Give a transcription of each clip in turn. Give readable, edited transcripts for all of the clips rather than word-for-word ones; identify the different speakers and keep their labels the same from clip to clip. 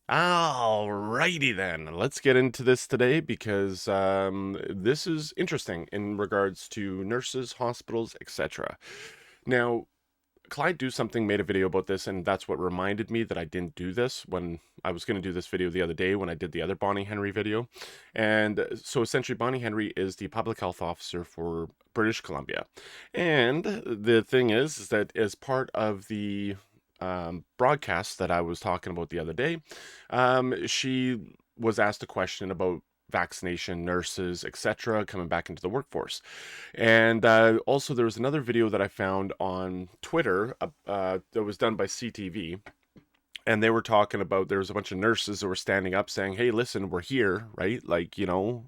Speaker 1: Alrighty then, let's get into this today because this is interesting in regards to nurses, hospitals, etc. Now, Clyde Do Something made a video about this, and that's what reminded me that I didn't do this when I was going to do this video the other day when I did the other Bonnie Henry video. And so essentially, Bonnie Henry is the public health officer for British Columbia. And the thing is that as part of the broadcast that I was talking about the other day, she was asked a question about vaccination, nurses, etc., coming back into the workforce. And also, there was another video that I found on Twitter that was done by CTV, and they were talking about there was a bunch of nurses that were standing up saying, "Hey, listen, we're here, right? Like,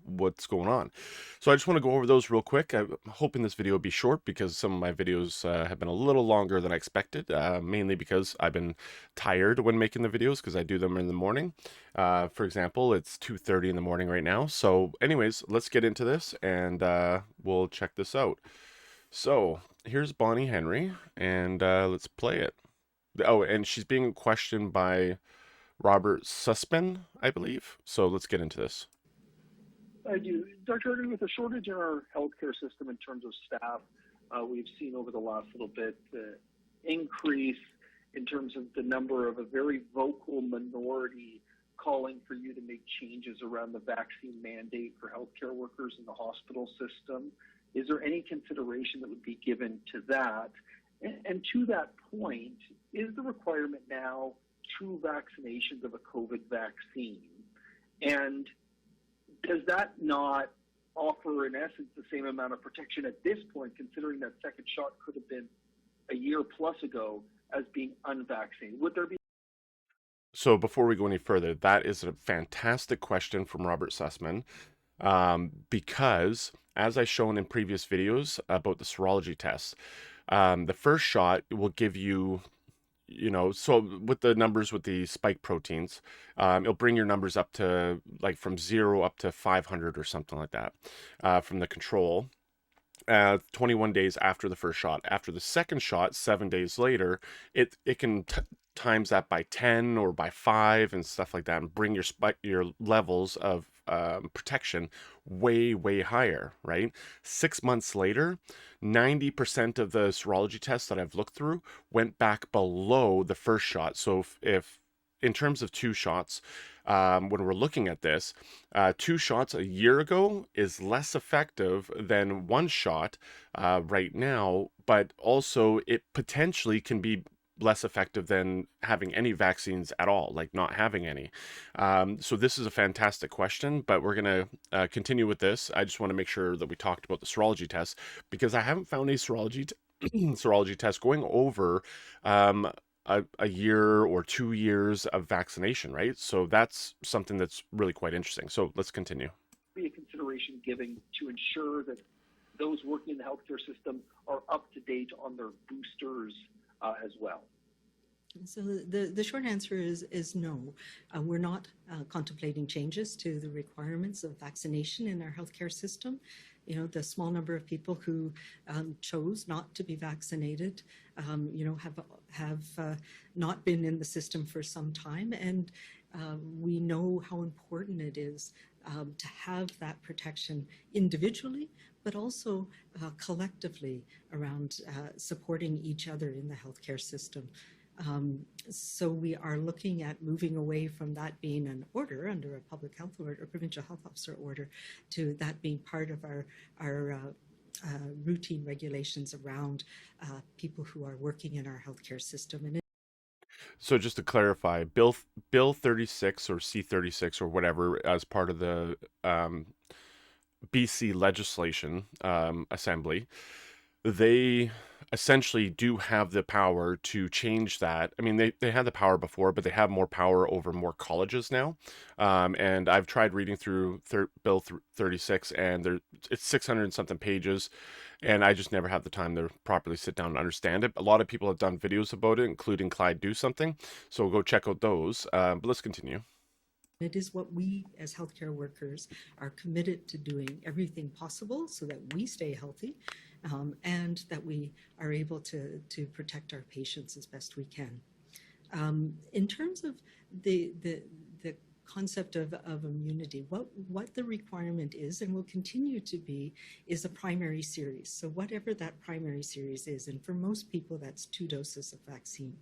Speaker 1: what's going on?" So I just want to go over those real quick. I'm hoping this video will be short because some of my videos have been a little longer than I expected, mainly because I've been tired when making the videos because I do them in the morning. For example, it's 2:30 in the morning right now. So anyways, let's get into this and we'll check this out. So here's Bonnie Henry, and let's play it. Oh, and she's being questioned by Robert Sussman, I believe. So let's get into this.
Speaker 2: I do. Dr. Erden, with a shortage in our healthcare system in terms of staff, we've seen over the last little bit the increase in terms of the number of a very vocal minority calling for you to make changes around the vaccine mandate for healthcare workers in the hospital system. Is there any consideration that would be given to that? And to that point, is the requirement now true vaccinations of a COVID vaccine? And does that not offer, in essence, the same amount of protection at this point, considering that second shot could have been a year plus ago as being unvaccinated? Would there be?
Speaker 1: So before we go any further, that is a fantastic question from Robert Sussman, because as I've shown in previous videos about the serology tests, the first shot will give you so with the numbers with the spike proteins, it'll bring your numbers up to like from 0 up to 500 or something like that from the control. 21 days after the first shot. After the second shot, 7 days later, it can times that by 10 or by 5 and stuff like that, and bring your levels of protection way higher, right? 6 months later, 90% of the serology tests that I've looked through went back below the first shot. So if in terms of two shots, when we're looking at this, two shots a year ago is less effective than one shot right now, but also it potentially can be less effective than having any vaccines at all, like not having any. So this is a fantastic question, but we're going to continue with this. I just want to make sure that we talked about the serology tests because I haven't found a serology test going over a year or 2 years of vaccination, right? So that's something that's really quite interesting. So let's continue.
Speaker 2: Be a consideration given to ensure that those working in the healthcare system are up to date on their boosters as well?
Speaker 3: So the short answer is no. We're not contemplating changes to the requirements of vaccination in our healthcare system. The small number of people who chose not to be vaccinated, have not been in the system for some time, and we know how important it is to have that protection individually, but also collectively around supporting each other in the healthcare system. So we are looking at moving away from that being an order under a public health order or provincial health officer order to that being part of our routine regulations around people who are working in our healthcare system. And
Speaker 1: So just to clarify, Bill 36 or C36 or whatever, as part of the BC legislation assembly, they essentially do have the power to change that. I mean, they had the power before, but they have more power over more colleges now. And I've tried reading through Bill 36, and it's 600 and something pages, and I just never have the time to properly sit down and understand it. A lot of people have done videos about it, including Clyde Do Something, so go check out those. But let's continue.
Speaker 3: it is what we as healthcare workers are committed to doing everything possible so that we stay healthy and that we are able to protect our patients as best we can. In terms of the the concept of immunity. What the requirement is and will continue to be is a primary series. So whatever that primary series is, and for most people that's 2 doses of vaccine.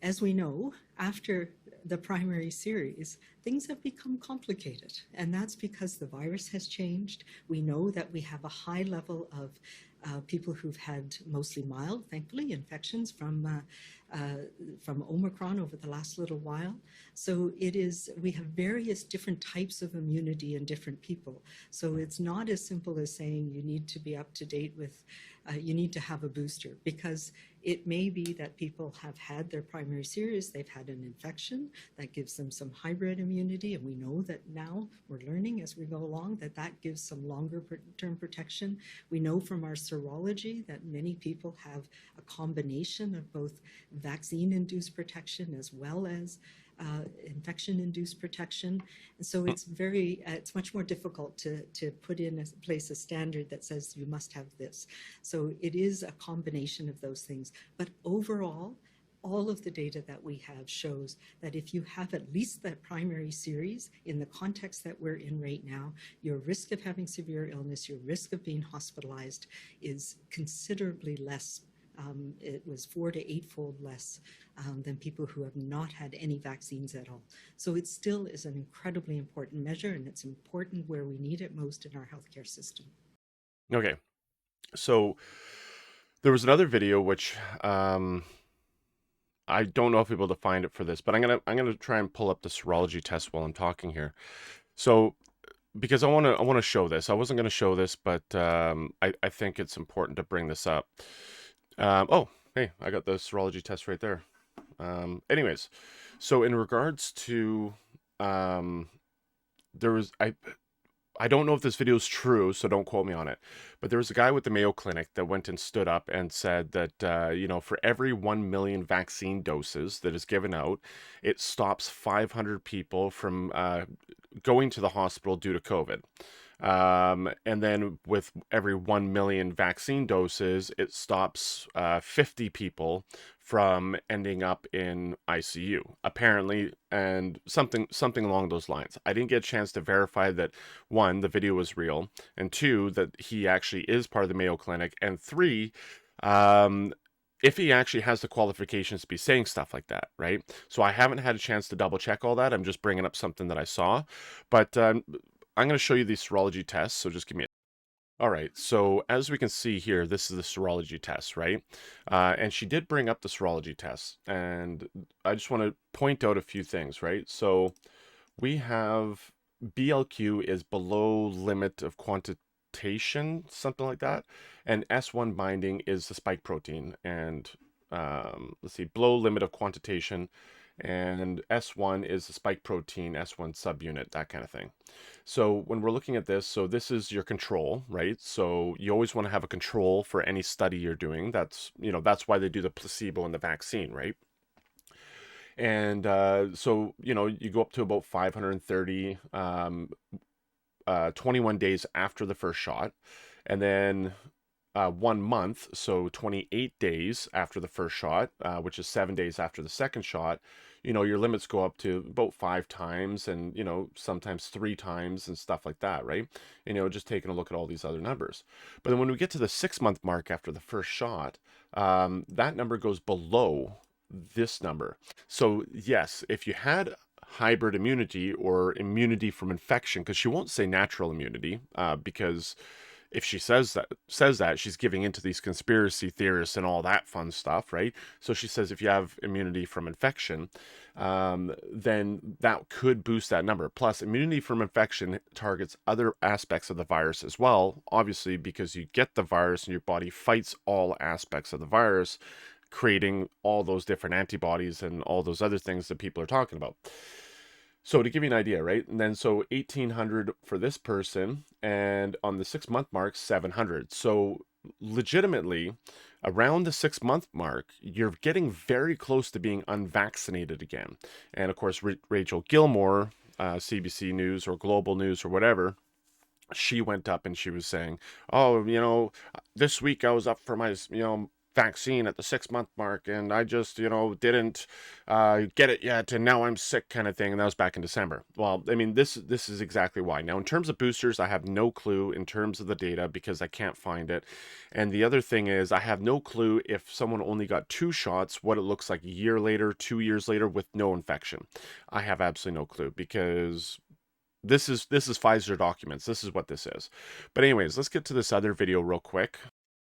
Speaker 3: As we know, after the primary series, things have become complicated. And that's because the virus has changed. We know that we have a high level of people who've had mostly mild, thankfully, infections from Omicron over the last little while. So we have various different types of immunity in different people. So it's not as simple as saying you need to be up to date with, you need to have a booster, because it may be that people have had their primary series, they've had an infection that gives them some hybrid immunity, and we know that now we're learning as we go along that that gives some longer term protection. We know from our serology that many people have a combination of both vaccine-induced protection as well as infection-induced protection. And so it's much more difficult to put in place a standard that says you must have this. So it is a combination of those things. But overall, all of the data that we have shows that if you have at least that primary series in the context that we're in right now, your risk of having severe illness, your risk of being hospitalized is considerably less. It was 4 to 8-fold less than people who have not had any vaccines at all. So it still is an incredibly important measure, and it's important where we need it most in our healthcare system.
Speaker 1: Okay. So there was another video which I don't know if we'll be able to find it for this, but I'm gonna try and pull up the serology test while I'm talking here. So because I wanna show this. I wasn't gonna show this, but I think it's important to bring this up. Oh, hey, I got the serology test right there. Anyways, so in regards to there was I don't know if this video is true, so don't quote me on it. But there was a guy with the Mayo Clinic that went and stood up and said that, for every 1 million vaccine doses that is given out, it stops 500 people from going to the hospital due to COVID. And then with every 1 million vaccine doses, it stops 50 people from ending up in ICU, apparently, and something along those lines. I didn't get a chance to verify that, one, the video was real, and two, that he actually is part of the Mayo Clinic, and three, if he actually has the qualifications to be saying stuff like that, right? So I haven't had a chance to double check all that. I'm just bringing up something that I saw, but I'm going to show you these serology tests, so just give me a... All right, so as we can see here, this is the serology test, right? And she did bring up the serology test, and I just want to point out a few things, right? So we have BLQ is below limit of quantitation, something like that, and S1 binding is the spike protein, and let's see, below limit of quantitation, and S1 is the spike protein, S1 subunit, that kind of thing. So when we're looking at this, so this is your control, right? So you always want to have a control for any study you're doing. That's why they do the placebo and the vaccine, right? And so you go up to about 530, 21 days after the first shot, and then 1 month, so 28 days after the first shot, which is 7 days after the second shot, your limits go up to about 5 times, and sometimes 3 times and stuff like that, right? Just taking a look at all these other numbers. But then when we get to the 6-month mark after the first shot, that number goes below this number. So yes, if you had hybrid immunity or immunity from infection, because she won't say natural immunity, because if she says that, she's giving into these conspiracy theorists and all that fun stuff, right? So she says if you have immunity from infection, then that could boost that number. Plus, immunity from infection targets other aspects of the virus as well, obviously, because you get the virus and your body fights all aspects of the virus, creating all those different antibodies and all those other things that people are talking about. So to give you an idea, right? And then so 1,800 for this person, and on the 6-month mark, 700. So legitimately, around the 6-month mark, you're getting very close to being unvaccinated again. And of course, Rachel Gilmore, CBC News or Global News or whatever, she went up and she was saying, oh, this week I was up for my, vaccine at the 6 month mark, and I just, didn't get it yet, and now I'm sick, kind of thing. And that was back in December. Well, I mean, this is exactly why. Now, in terms of boosters, I have no clue in terms of the data because I can't find it. And the other thing is, I have no clue if someone only got 2 shots, what it looks like a year later, 2 years later, with no infection. I have absolutely no clue because this is Pfizer documents. This is what this is. But anyways, let's get to this other video real quick.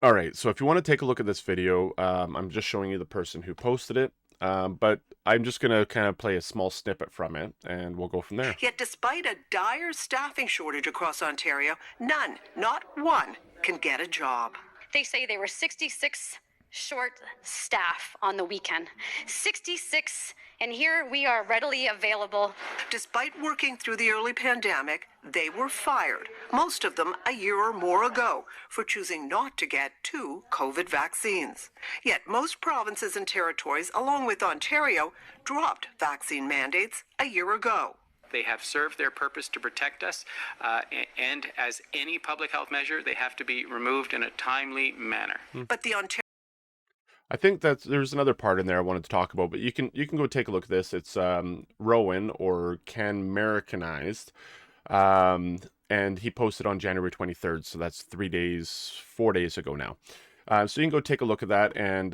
Speaker 1: All right, so if you want to take a look at this video, I'm just showing you the person who posted it, but I'm just going to kind of play a small snippet from it, and we'll go from there.
Speaker 4: Yet despite a dire staffing shortage across Ontario, none, not one, can get a job.
Speaker 5: They say they were 66 short staff on the weekend. 66, and here we are readily available.
Speaker 4: Despite working through the early pandemic, they were fired, most of them a year or more ago, for choosing not to get 2 COVID vaccines. Yet most provinces and territories, along with Ontario, dropped vaccine mandates a year ago.
Speaker 6: They have served their purpose to protect us, and as any public health measure, they have to be removed in a timely manner.
Speaker 4: But the Ontario
Speaker 1: I think that there's another part in there I wanted to talk about, but you can go take a look at this. It's Rowan, or Can Americanized, and he posted on January 23rd, so that's 4 days ago now. So you can go take a look at that and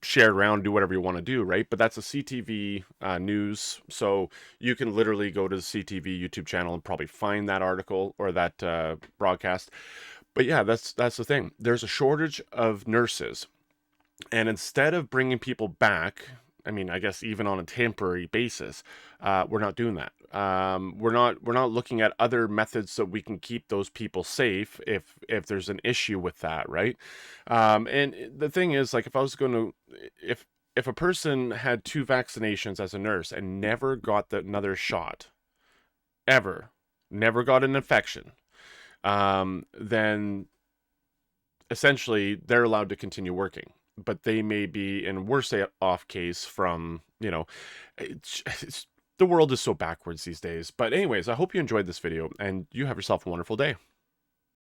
Speaker 1: share it around, do whatever you want to do, right? But that's a CTV news, so you can literally go to the CTV YouTube channel and probably find that article or that broadcast. But yeah, that's the thing. There's a shortage of nurses, and instead of bringing people back, I mean, I guess even on a temporary basis, we're not doing that. We're not looking at other methods that we can keep those people safe if there's an issue with that, right? And the thing is, like, if I was going to, if a person had 2 vaccinations as a nurse and never got another shot, ever, never got an infection, then essentially they're allowed to continue working, but they may be in worse off case from, the world is so backwards these days. But anyways, I hope you enjoyed this video and you have yourself a wonderful day.